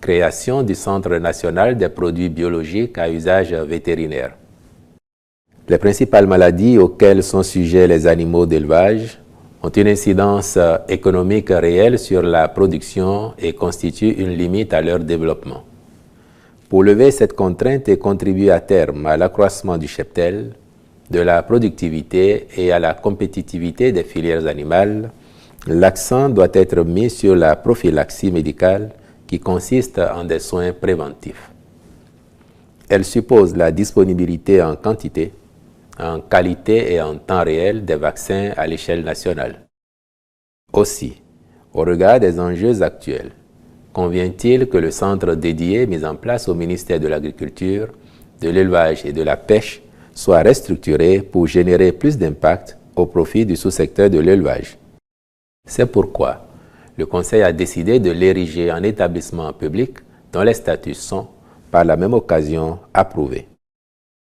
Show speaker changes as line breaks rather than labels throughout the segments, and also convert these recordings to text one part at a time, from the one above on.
création du Centre national des produits biologiques à usage vétérinaire. Les principales maladies auxquelles sont sujets les animaux d'élevage ont une incidence économique réelle sur la production et constituent une limite à leur développement. Pour lever cette contrainte et contribuer à terme à l'accroissement du cheptel, de la productivité et à la compétitivité des filières animales, l'accent doit être mis sur la prophylaxie médicale qui consiste en des soins préventifs. Elle suppose la disponibilité en quantité, en qualité et en temps réel des vaccins à l'échelle nationale. Aussi, au regard des enjeux actuels, convient-il que le centre dédié mis en place au ministère de l'Agriculture, de l'Élevage et de la Pêche soit restructuré pour générer plus d'impact au profit du sous-secteur de l'élevage. C'est pourquoi le Conseil a décidé de l'ériger en établissement public dont les statuts sont, par la même occasion, approuvés.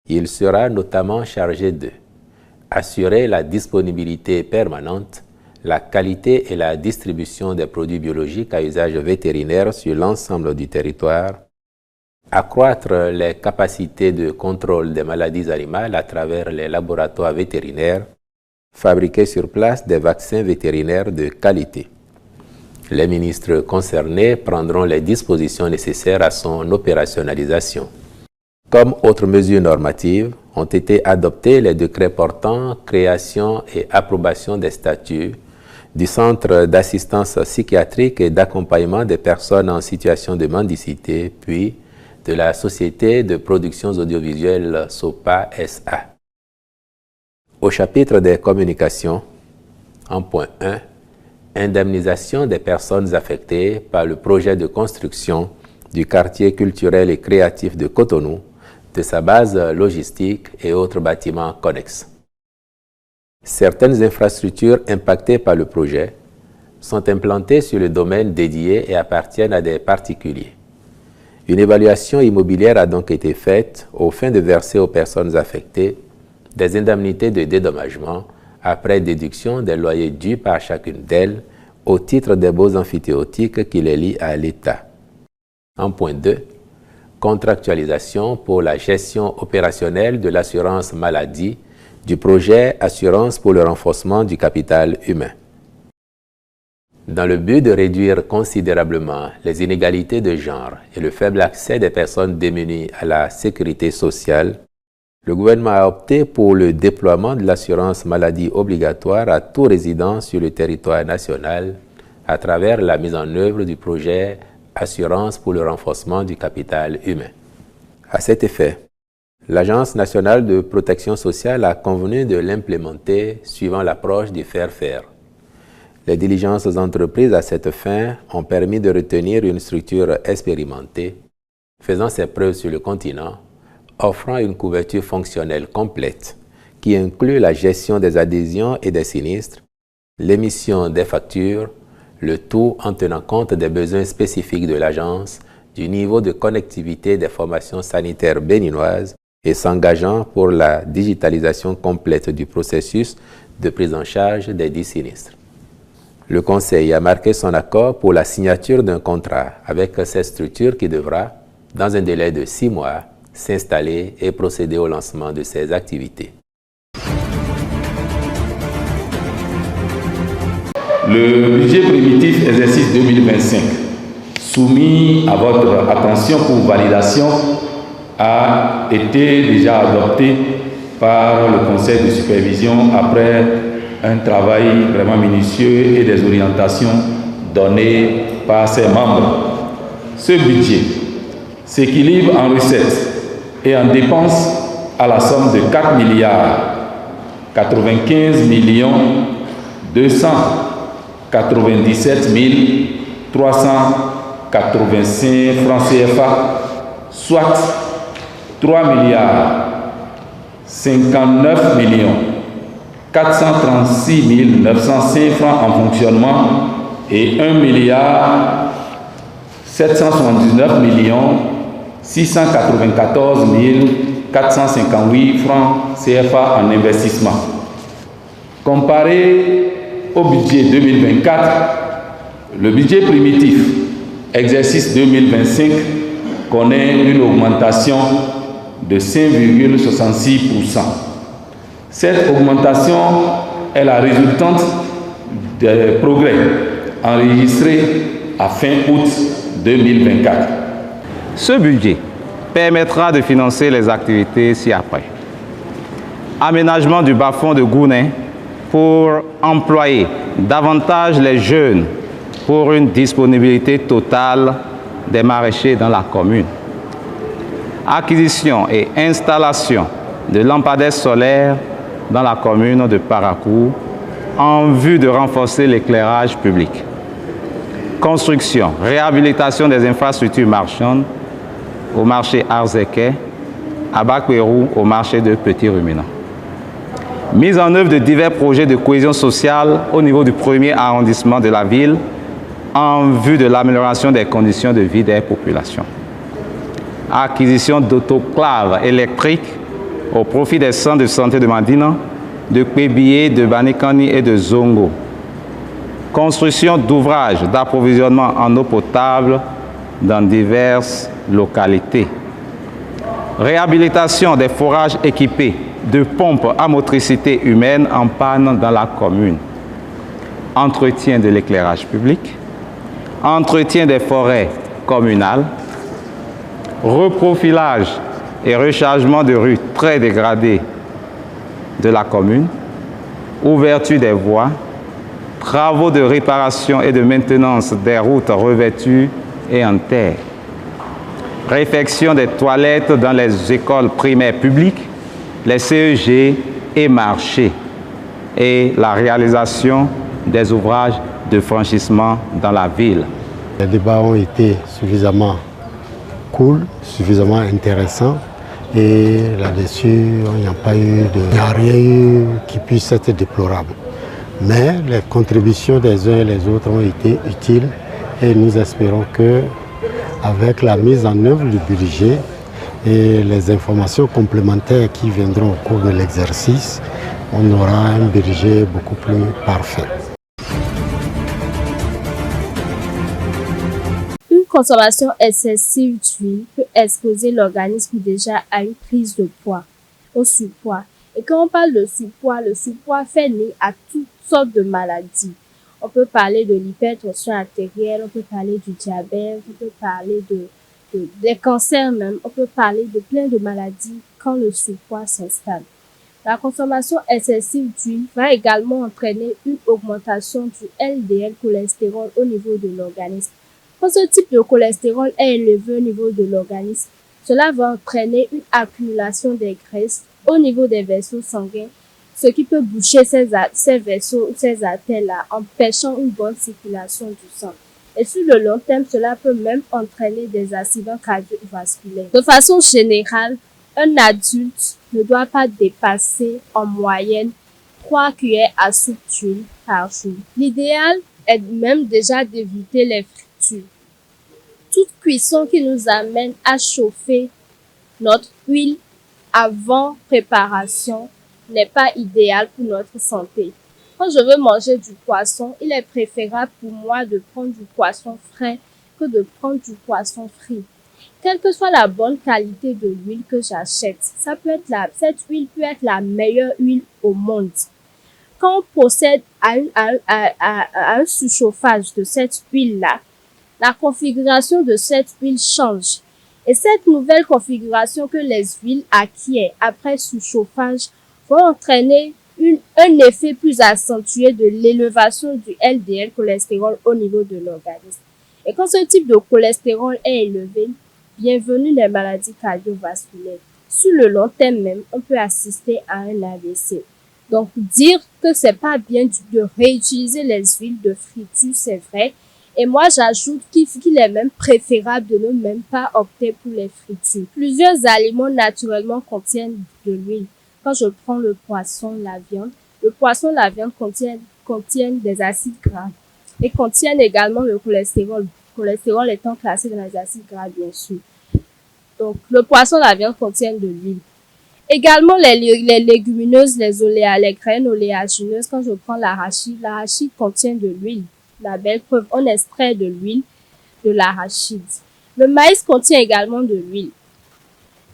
Il sera notamment chargé de assurer la disponibilité permanente, la qualité et la distribution des produits biologiques à usage vétérinaire sur l'ensemble du territoire, accroître les capacités de contrôle des maladies animales à travers les laboratoires vétérinaires, fabriquer sur place des vaccins vétérinaires de qualité. Les ministres concernés prendront les dispositions nécessaires à son opérationnalisation. Comme autres mesures normatives, ont été adoptés les décrets portant création et approbation des statuts du Centre d'assistance psychiatrique et d'accompagnement des personnes en situation de mendicité, puis de la Société de productions audiovisuelles SOPA SA. Au chapitre des communications, en point 1, indemnisation des personnes affectées par le projet de construction du quartier culturel et créatif de Cotonou, de sa base logistique et autres bâtiments connexes. Certaines infrastructures impactées par le projet sont implantées sur le domaine dédié et appartiennent à des particuliers. Une évaluation immobilière a donc été faite aux fins de verser aux personnes affectées des indemnités de dédommagement après déduction des loyers dus par chacune d'elles au titre des baux amphithéotiques qui les lient à l'État. En point 2, contractualisation pour la gestion opérationnelle de l'assurance maladie du projet Assurance pour le renforcement du capital humain. Dans le but de réduire considérablement les inégalités de genre et le faible accès des personnes démunies à la sécurité sociale, le gouvernement a opté pour le déploiement de l'assurance maladie obligatoire à tout résident sur le territoire national à travers la mise en œuvre du projet Assurance pour le renforcement du capital humain. À cet effet, l'Agence nationale de protection sociale a convenu de l'implémenter suivant l'approche du faire-faire. Les diligences entreprises à cette fin ont permis de retenir une structure expérimentée, faisant ses preuves sur le continent, offrant une couverture fonctionnelle complète qui inclut la gestion des adhésions et des sinistres, l'émission des factures, le tout en tenant compte des besoins spécifiques de l'agence, du niveau de connectivité des formations sanitaires béninoises et s'engageant pour la digitalisation complète du processus de prise en charge des dits sinistres. Le Conseil a marqué son accord pour la signature d'un contrat avec cette structure qui devra, dans un délai de 6 mois, s'installer et procéder au lancement de ses activités.
Le budget primitif exercice 2025, soumis à votre attention pour validation, a été déjà adopté par le Conseil de supervision après un travail vraiment minutieux et des orientations données par ses membres. Ce budget s'équilibre en recettes et en dépenses à la somme de 4 milliards 95 millions 297 385 francs CFA, soit 3 milliards 59 millions 436 905 francs en fonctionnement et 1 milliard 779 millions 694 458 francs CFA en investissement. Comparé au budget 2024, le budget primitif exercice 2025 connaît une augmentation de 5,66%. Cette augmentation est la résultante des progrès enregistrés à fin août 2024.
Ce budget permettra de financer les activités ci-après. Aménagement du bas-fond de Gounin pour employer davantage les jeunes pour une disponibilité totale des maraîchers dans la commune. Acquisition et installation de lampadaires solaires dans la commune de Parakou en vue de renforcer l'éclairage public. Construction, réhabilitation des infrastructures marchandes au marché Arzéquet, à Bakwérou au marché de Petit Ruminant. Mise en œuvre de divers projets de cohésion sociale au niveau du premier arrondissement de la ville en vue de l'amélioration des conditions de vie des populations. Acquisition d'autoclaves électriques au profit des centres de santé de Mandina, de Kwebié, de Banikani et de Zongo. Construction d'ouvrages d'approvisionnement en eau potable dans diverses localités. Réhabilitation des forages équipés de pompes à motricité humaine en panne dans la commune. Entretien de l'éclairage public. Entretien des forêts communales. Reprofilage et rechargement de rues très dégradées de la commune. Ouverture des voies. Travaux de réparation et de maintenance des routes revêtues et en terre. Réfection des toilettes dans les écoles primaires publiques, les CEG et marchés. Et la réalisation des ouvrages de franchissement dans la ville.
Les débats ont été suffisamment cool, suffisamment intéressants. Et là-dessus, il n'y a rien eu qui puisse être déplorable. Mais les contributions des uns et des autres ont été utiles et nous espérons que avec la mise en œuvre du budget et les informations complémentaires qui viendront au cours de l'exercice, on aura un budget beaucoup plus parfait.
Une consommation excessive d'huile peut exposer l'organisme déjà à une prise de poids, au surpoids. Et quand on parle de surpoids, le surpoids fait naître à toutes sortes de maladies. On peut parler de l'hypertension artérielle, on peut parler du diabète, on peut parler des cancers même, on peut parler de plein de maladies quand le surpoids s'installe. La consommation excessive d'huile va également entraîner une augmentation du LDL cholestérol au niveau de l'organisme. Quand ce type de cholestérol est élevé au niveau de l'organisme, cela va entraîner une accumulation des graisses au niveau des vaisseaux sanguins, ce qui peut boucher ces vaisseaux ou ces artères-là, empêchant une bonne circulation du sang. Et sur le long terme, cela peut même entraîner des accidents cardiovasculaires. De façon générale, un adulte ne doit pas dépasser en moyenne 3 cuillères à soupe d'huile par jour. L'idéal est même déjà d'éviter les fritures. Toute cuisson qui nous amène à chauffer notre huile avant préparation n'est pas idéal pour notre santé. Quand je veux manger du poisson, il est préférable pour moi de prendre du poisson frais que de prendre du poisson frit. Quelle que soit la bonne qualité de l'huile que j'achète, cette huile peut être la meilleure huile au monde. Quand on procède à un surchauffage de cette huile-là, la configuration de cette huile change. Et cette nouvelle configuration que les huiles acquièrent après surchauffage vont entraîner un effet plus accentué de l'élévation du LDL cholestérol au niveau de l'organisme. Et quand ce type de cholestérol est élevé, bienvenue les maladies cardiovasculaires. Sur le long terme même, on peut assister à un AVC. Donc, dire que c'est pas bien de réutiliser les huiles de friture, c'est vrai. Et moi, j'ajoute qu'il est même préférable de ne même pas opter pour les fritures. Plusieurs aliments naturellement contiennent de l'huile. Quand je prends le poisson, la viande contiennent des acides gras et contiennent également le cholestérol. Le cholestérol étant classé dans les acides gras, bien sûr. Donc, le poisson, la viande contiennent de l'huile. Également, les légumineuses, les graines oléagineuses, quand je prends l'arachide contient de l'huile. La belle preuve, on extrait de l'huile de l'arachide. Le maïs contient également de l'huile.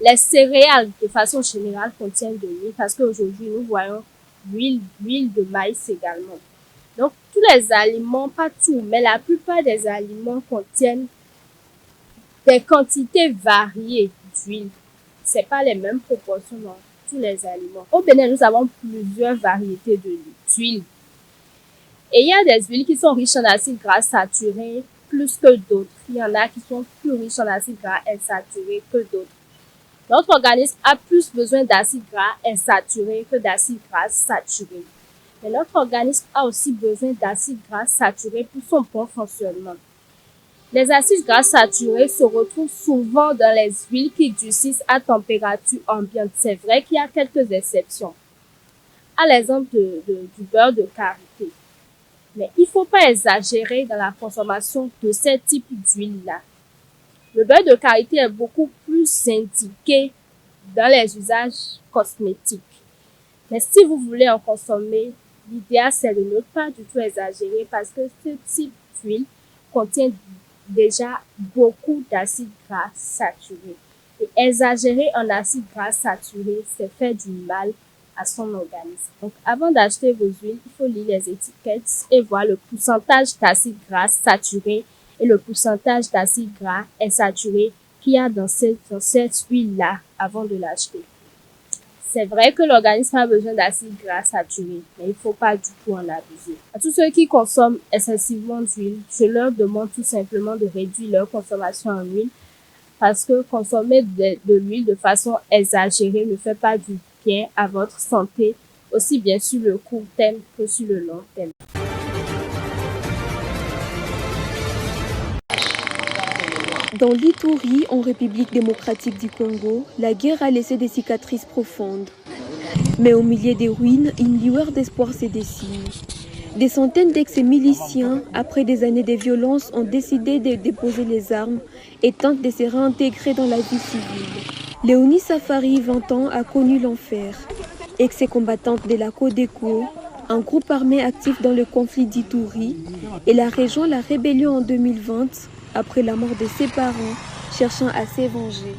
Les céréales, de façon générale, contiennent de l'huile parce qu'aujourd'hui, nous voyons l'huile de maïs également. Donc, tous les aliments, pas tout, mais la plupart des aliments contiennent des quantités variées d'huile. C'est pas les mêmes proportions dans tous les aliments. Au Bénin, nous avons plusieurs variétés d'huile. Et il y a des huiles qui sont riches en acides gras saturés plus que d'autres. Il y en a qui sont plus riches en acides gras insaturés que d'autres. Notre organisme a plus besoin d'acides gras insaturés que d'acides gras saturés. Mais notre organisme a aussi besoin d'acides gras saturés pour son bon fonctionnement. Les acides gras saturés se retrouvent souvent dans les huiles qui durcissent à température ambiante. C'est vrai qu'il y a quelques exceptions. À l'exemple du beurre de karité. Mais il ne faut pas exagérer dans la consommation de ce type d'huile-là. Le beurre de karité est beaucoup plus indiqué dans les usages cosmétiques. Mais si vous voulez en consommer, l'idéal c'est de ne pas du tout exagérer parce que ce type d'huile contient déjà beaucoup d'acides gras saturés. Et exagérer en acides gras saturés, c'est faire du mal à son organisme. Donc, avant d'acheter vos huiles, il faut lire les étiquettes et voir le pourcentage d'acides gras saturés et le pourcentage d'acides gras insaturés qu'il y a dans cette huile-là avant de l'acheter. C'est vrai que l'organisme a besoin d'acides gras saturés, mais il ne faut pas du tout en abuser. À tous ceux qui consomment excessivement d'huile, je leur demande tout simplement de réduire leur consommation en huile parce que consommer de l'huile de façon exagérée ne fait pas du bien à votre santé, aussi bien sur le court terme que sur le long terme.
Dans l'Ituri, en République démocratique du Congo, la guerre a laissé des cicatrices profondes. Mais au milieu des ruines, une lueur d'espoir se dessine. Des centaines d'ex-miliciens, après des années de violence, ont décidé de déposer les armes et tentent de se réintégrer dans la vie civile. Léonie Safari, 20 ans, a connu l'enfer. Ex-combattante de la Codeco, un groupe armé actif dans le conflit d'Ituri, elle a rejoint la rébellion en 2020 après la mort de ses parents, cherchant à se venger.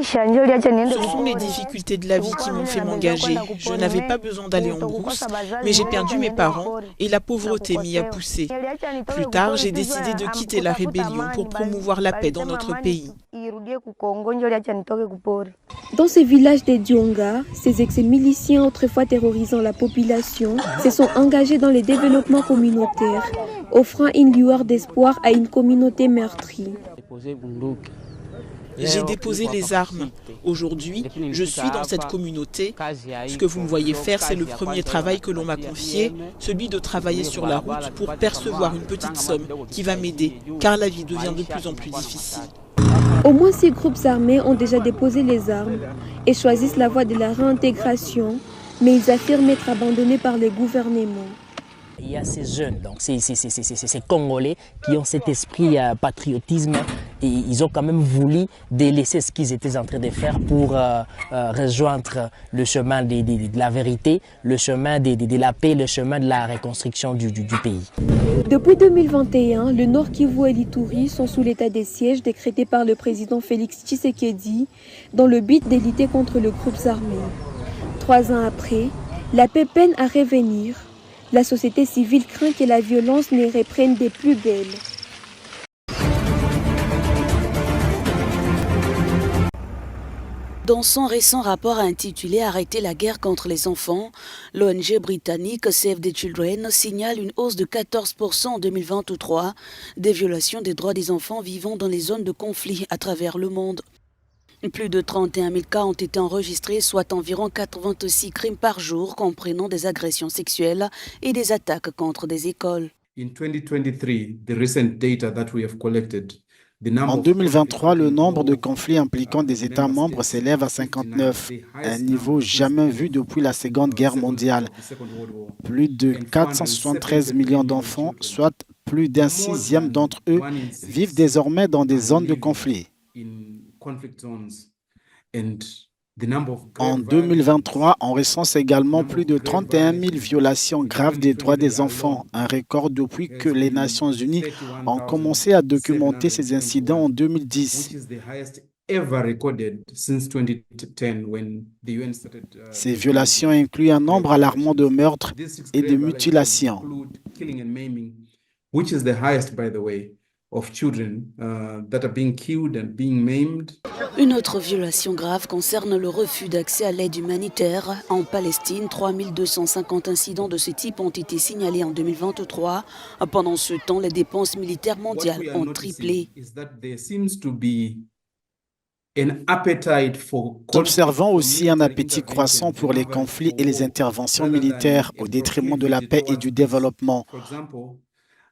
Ce sont les difficultés de la vie qui m'ont fait m'engager. Je n'avais pas besoin d'aller en brousse, mais j'ai perdu mes parents et la pauvreté m'y a poussé. Plus tard, j'ai décidé de quitter la rébellion pour promouvoir la paix dans notre pays.
Dans ce village de Dionga, ces ex-miliciens autrefois terrorisant la population se sont engagés dans le développement communautaire, offrant une lueur d'espoir à une communauté meurtrie.
J'ai déposé les armes. Aujourd'hui, je suis dans cette communauté. Ce que vous me voyez faire, c'est le premier travail que l'on m'a confié, celui de travailler sur la route pour percevoir une petite somme qui va m'aider, car la vie devient de plus en plus difficile.
Au moins 6 groupes armés ont déjà déposé les armes et choisissent la voie de la réintégration, mais ils affirment être abandonnés par le gouvernement.
Il y a ces jeunes, donc ces Congolais qui ont cet esprit patriotisme et ils ont quand même voulu délaisser ce qu'ils étaient en train de faire pour rejoindre le chemin de la vérité, le chemin de la paix, le chemin de la reconstruction du pays.
Depuis 2021, le Nord Kivu et l'Ituri sont sous l'état de siège décrété par le président Félix Tshisekedi dans le but de lutter contre les groupes armés. 3 ans après, la paix peine à revenir. La société civile craint que la violence ne reprenne des plus belles.
Dans son récent rapport intitulé « Arrêter la guerre contre les enfants », l'ONG britannique Save the Children signale une hausse de 14% en 2023 des violations des droits des enfants vivant dans les zones de conflit à travers le monde. Plus de 31 000 cas ont été enregistrés, soit environ 86 crimes par jour, comprenant des agressions sexuelles et des attaques contre des écoles.
En 2023, le nombre de conflits impliquant des États membres s'élève à 59, un niveau jamais vu depuis la Seconde Guerre mondiale. Plus de 473 millions d'enfants, soit plus d'un sixième d'entre eux, vivent désormais dans des zones de conflit. En 2023, on recense également plus de 31 000 violations graves des droits des enfants, un record depuis que les Nations Unies ont commencé à documenter ces incidents en 2010. Ces violations incluent un nombre alarmant de meurtres et de mutilations.
Une autre violation grave concerne le refus d'accès à l'aide humanitaire. En Palestine, 3250 incidents de ce type ont été signalés en 2023. Pendant ce temps, les dépenses militaires mondiales ont triplé.
Observons aussi un appétit croissant pour les conflits et les interventions militaires au détriment de la paix et du développement.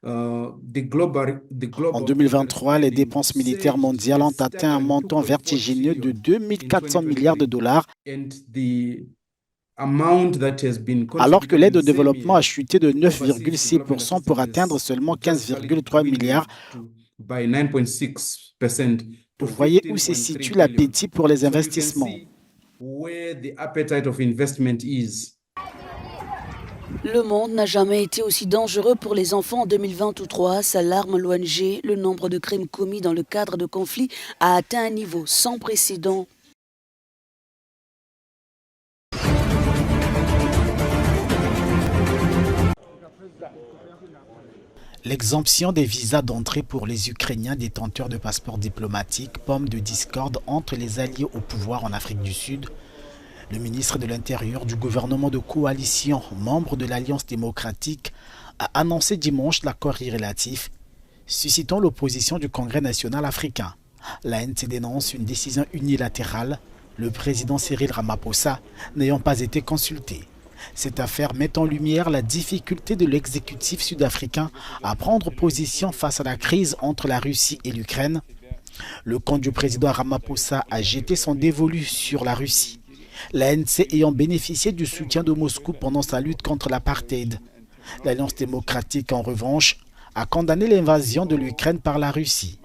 En 2023, les dépenses militaires mondiales ont atteint un montant vertigineux de 2400 milliards de dollars, alors que l'aide au développement a chuté de 9,6% pour atteindre seulement 15,3 milliards. Vous voyez où se situe l'appétit pour les investissements.
Le monde n'a jamais été aussi dangereux pour les enfants en 2023, s'alarme l'ONG. Le nombre de crimes commis dans le cadre de conflits a atteint un niveau sans précédent.
L'exemption des visas d'entrée pour les Ukrainiens détenteurs de passeports diplomatiques, pomme de discorde entre les alliés au pouvoir en Afrique du Sud. Le ministre de l'Intérieur du gouvernement de coalition, membre de l'Alliance démocratique, a annoncé dimanche l'accord irrélatif, suscitant l'opposition du Congrès national africain. L'ANC dénonce une décision unilatérale, le président Cyril Ramaphosa n'ayant pas été consulté. Cette affaire met en lumière la difficulté de l'exécutif sud-africain à prendre position face à la crise entre la Russie et l'Ukraine. Le camp du président Ramaphosa a jeté son dévolu sur la Russie, l'ANC ayant bénéficié du soutien de Moscou pendant sa lutte contre l'apartheid. L'Alliance démocratique, en revanche, a condamné l'invasion de l'Ukraine par la Russie.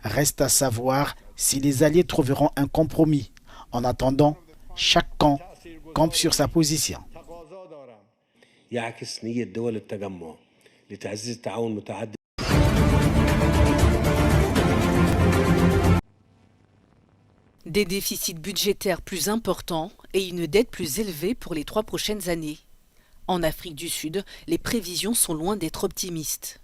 Reste à savoir si les alliés trouveront un compromis. En attendant, chaque camp campe sur sa position.
Des déficits budgétaires plus importants et une dette plus élevée pour les 3 prochaines années. En Afrique du Sud, les prévisions sont loin d'être optimistes.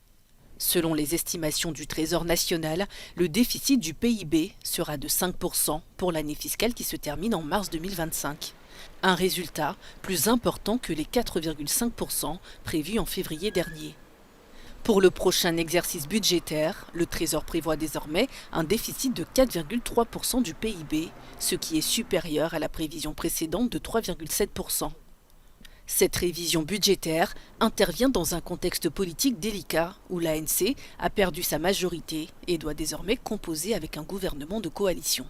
Selon les estimations du Trésor national, le déficit du PIB sera de 5% pour l'année fiscale qui se termine en mars 2025. Un résultat plus important que les 4,5% prévus en février dernier. Pour le prochain exercice budgétaire, le Trésor prévoit désormais un déficit de 4,3% du PIB, ce qui est supérieur à la prévision précédente de 3,7%. Cette révision budgétaire intervient dans un contexte politique délicat où l'ANC a perdu sa majorité et doit désormais composer avec un gouvernement de coalition.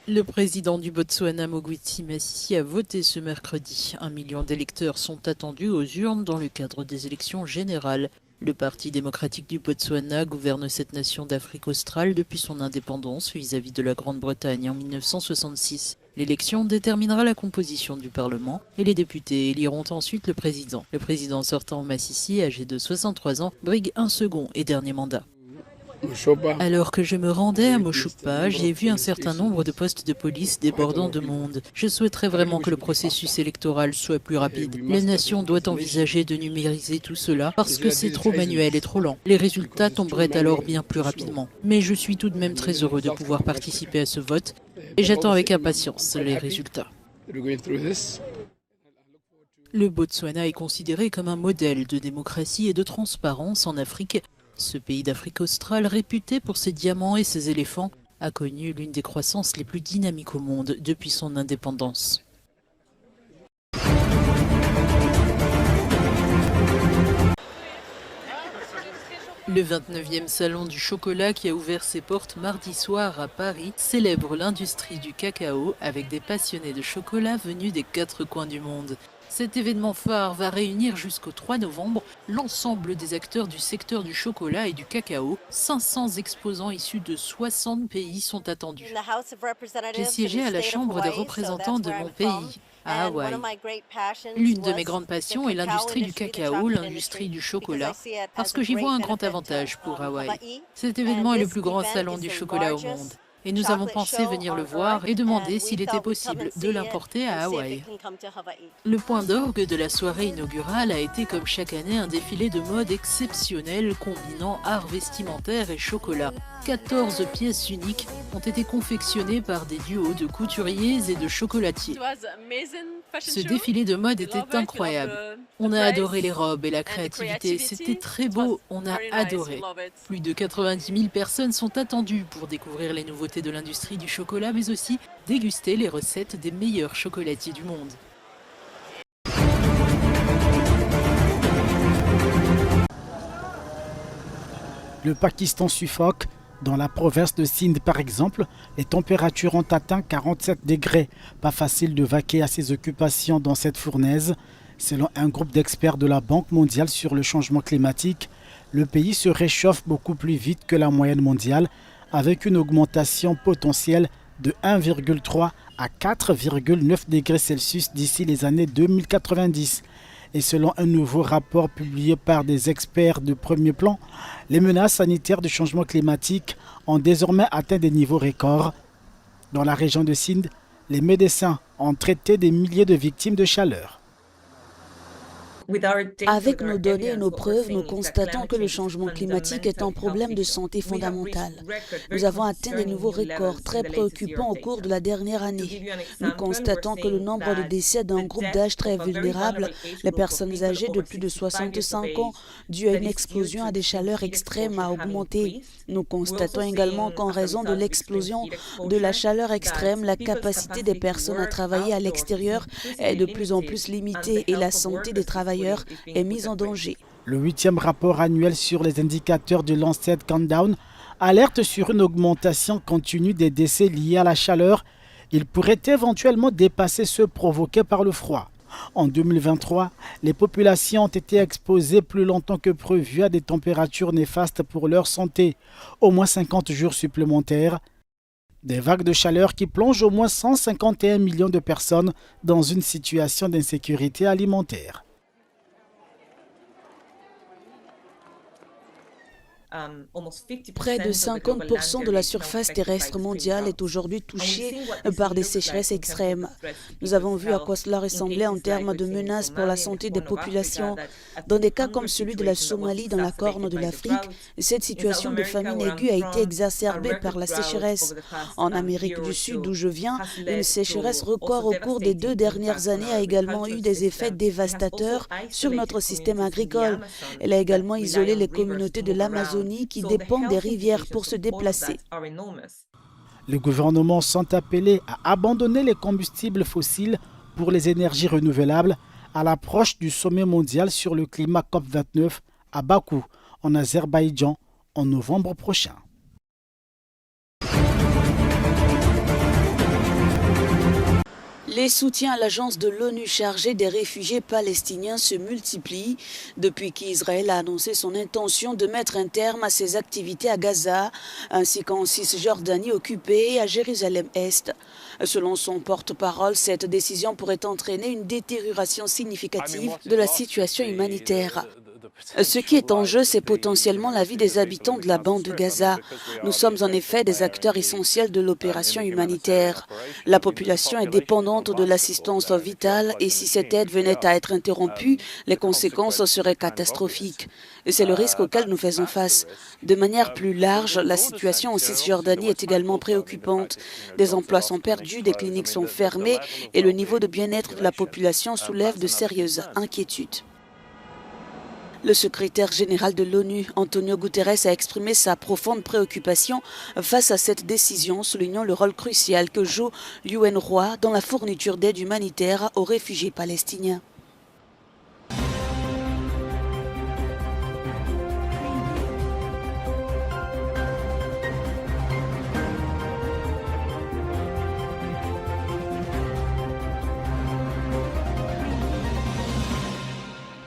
Le président du Botswana, Mokgweetsi Masisi, a voté ce mercredi. 1 million d'électeurs sont attendus aux urnes dans le cadre des élections générales. Le Parti démocratique du Botswana gouverne cette nation d'Afrique australe depuis son indépendance vis-à-vis de la Grande-Bretagne en 1966. L'élection déterminera la composition du Parlement et les députés éliront ensuite le président. Le président sortant, Masisi, âgé de 63 ans, brigue un second et dernier mandat. Alors que je me rendais à Moshopa, j'ai vu un certain nombre de postes de police débordant de monde. Je souhaiterais vraiment que le processus électoral soit plus rapide. La nation doit envisager de numériser tout cela parce que c'est trop manuel et trop lent. Les résultats tomberaient alors bien plus rapidement. Mais je suis tout de même très heureux de pouvoir participer à ce vote et j'attends avec impatience les résultats. Le Botswana est considéré comme un modèle de démocratie et de transparence en Afrique. Ce pays d'Afrique australe, réputé pour ses diamants et ses éléphants, a connu l'une des croissances les plus dynamiques au monde depuis son indépendance. Le 29e salon du chocolat qui a ouvert ses portes mardi soir à Paris célèbre l'industrie du cacao avec des passionnés de chocolat venus des 4 coins du monde. Cet événement phare va réunir jusqu'au 3 novembre l'ensemble des acteurs du secteur du chocolat et du cacao. 500 exposants issus de 60 pays sont attendus. J'ai siégé à la Chambre des représentants de mon pays, à Hawaï. L'une de mes grandes passions est l'industrie du cacao, l'industrie du chocolat, parce que j'y vois un grand avantage pour Hawaï. Cet événement est le plus grand salon du chocolat au monde. Et nous avons pensé venir le voir et demander s'il était possible de l'importer à Hawaï. Le point d'orgue de la soirée inaugurale a été comme chaque année un défilé de mode exceptionnel combinant art vestimentaire et chocolat. 14 pièces uniques ont été confectionnées par des duos de couturiers et de chocolatiers. Ce défilé de mode était incroyable. On a adoré les robes et la créativité. C'était très beau, on a adoré. Plus de 90 000 personnes sont attendues pour découvrir les nouveautés de l'industrie du chocolat, mais aussi déguster les recettes des meilleurs chocolatiers du monde.
Le Pakistan suffoque. Dans la province de Sindh, par exemple, les températures ont atteint 47 degrés. Pas facile de vaquer à ses occupations dans cette fournaise. Selon un groupe d'experts de la Banque mondiale sur le changement climatique, le pays se réchauffe beaucoup plus vite que la moyenne mondiale, avec une augmentation potentielle de 1,3 à 4,9 degrés Celsius d'ici les années 2090. Et selon un nouveau rapport publié par des experts de premier plan, les menaces sanitaires du changement climatique ont désormais atteint des niveaux records. Dans la région de Sindh, les médecins ont traité des milliers de victimes de chaleur.
Avec nos données et nos preuves, nous constatons que le changement climatique est un problème de santé fondamental. Nous avons atteint des nouveaux records très préoccupants au cours de la dernière année. Nous constatons que le nombre de décès d'un groupe d'âge très vulnérable, les personnes âgées de plus de 65 ans, dû à une explosion à des chaleurs extrêmes, a augmenté. Nous constatons également qu'en raison de l'explosion de la chaleur extrême, la capacité des personnes à travailler à l'extérieur est de plus en plus limitée et la santé des travailleurs est mise en danger.
Le 8e rapport annuel sur les indicateurs de Lancet Countdown alerte sur une augmentation continue des décès liés à la chaleur. Il pourrait éventuellement dépasser ceux provoqués par le froid. En 2023, les populations ont été exposées plus longtemps que prévu à des températures néfastes pour leur santé, au moins 50 jours supplémentaires. Des vagues de chaleur qui plongent au moins 151 millions de personnes dans une situation d'insécurité alimentaire.
Près de 50% de la surface terrestre mondiale est aujourd'hui touchée par des sécheresses extrêmes. Nous avons vu à quoi cela ressemblait en termes de menaces pour la santé des populations. Dans des cas comme celui de la Somalie dans la Corne de l'Afrique, cette situation de famine aiguë a été exacerbée par la sécheresse. En Amérique du Sud, d'où je viens, une sécheresse record au cours des 2 dernières années a également eu des effets dévastateurs sur notre système agricole. Elle a également isolé les communautés de l'Amazonie qui dépendent des rivières pour se déplacer.
Les gouvernements sont appelés à abandonner les combustibles fossiles pour les énergies renouvelables à l'approche du sommet mondial sur le climat COP29 à Bakou, en Azerbaïdjan, en novembre prochain.
Les soutiens à l'agence de l'ONU chargée des réfugiés palestiniens se multiplient depuis qu'Israël a annoncé son intention de mettre un terme à ses activités à Gaza, ainsi qu'en Cisjordanie occupée et à Jérusalem-Est. Selon son porte-parole, cette décision pourrait entraîner une détérioration significative de la situation humanitaire. Ce qui est en jeu, c'est potentiellement la vie des habitants de la bande de Gaza. Nous sommes en effet des acteurs essentiels de l'opération humanitaire. La population est dépendante de l'assistance vitale et si cette aide venait à être interrompue, les conséquences seraient catastrophiques. Et c'est le risque auquel nous faisons face. De manière plus large, la situation en Cisjordanie est également préoccupante. Des emplois sont perdus, des cliniques sont fermées et le niveau de bien-être de la population soulève de sérieuses inquiétudes. Le secrétaire général de l'ONU, Antonio Guterres, a exprimé sa profonde préoccupation face à cette décision, soulignant le rôle crucial que joue l'UNRWA dans la fourniture d'aide humanitaire aux réfugiés palestiniens.